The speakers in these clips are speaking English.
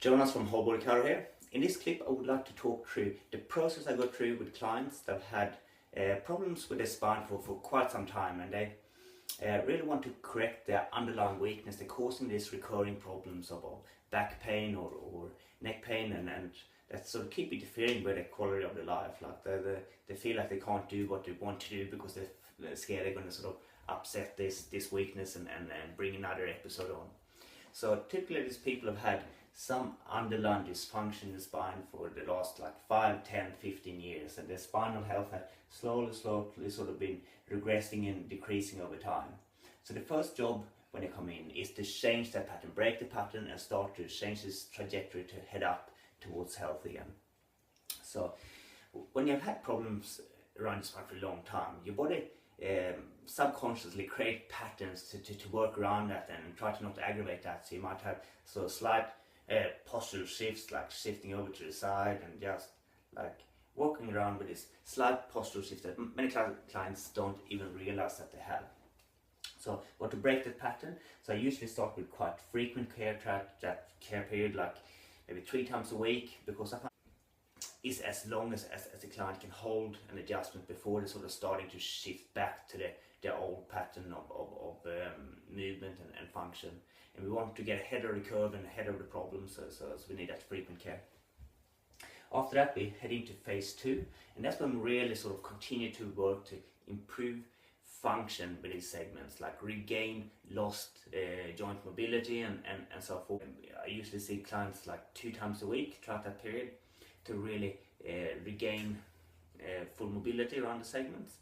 Jonas from Whole Car here. In this clip I would like to talk through the process I go through with clients that have had problems with their spine for quite some time, and they really want to correct their underlying weakness. They're causing these recurring problems of back pain or neck pain, and that sort of keep interfering with their quality of their life. Like they feel like they can't do what they want to do because they're scared they're going to sort of upset this weakness and bring another episode on. So typically these people have had some underlying dysfunction in the spine for the last like 5, 10, 15 years, and their spinal health has slowly sort of been regressing and decreasing over time. So the first job when they come in is to change that pattern, break the pattern and start to change this trajectory to head up towards health again. So when you've had problems around the spine for a long time, your body subconsciously create patterns to work around that and try to not aggravate that. So you might have sort of slight postural shifts, like shifting over to the side and just like walking around with this slight postural shift that many clients don't even realize that they have. So what to break that pattern? So I usually start with quite frequent care, that care period like maybe 3 times a week, because I find is as long as the client can hold an adjustment before they're sort of starting to shift back to their old pattern of movement and function. And we want to get ahead of the curve and ahead of the problem, so we need that frequent care. After that we head into phase 2, and that's when we really sort of continue to work to improve function with these segments, like regain lost joint mobility and so forth. I usually see clients like 2 times a week throughout that period to really regain full mobility around the segments.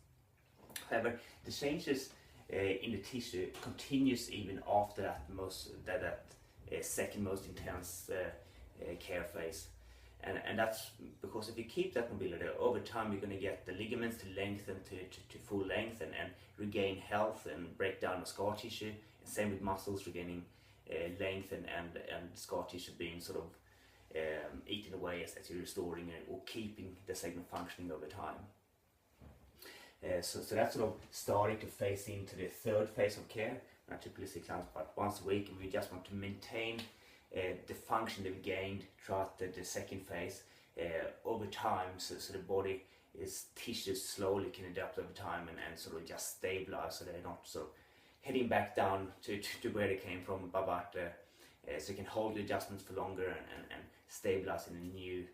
However, the changes in the tissue continues even after that second most intense care phase, and that's because if you keep that mobility over time, you're going to get the ligaments to lengthen to full length and regain health and break down the scar tissue, and same with muscles regaining length and scar tissue being sort of eaten away as you're restoring or keeping the segment functioning over time. So that's sort of starting to phase into the third phase of care. I typically see clients about once a week, and we just want to maintain the function they've gained throughout the second phase over time, so the body is tissues slowly can adapt over time and sort of just stabilize, so they're not sort of heading back down to where they came from, but so you can hold the adjustments for longer and stabilize in a new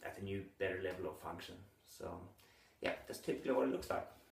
at a new better level of function. So yeah, that's typically what it looks like.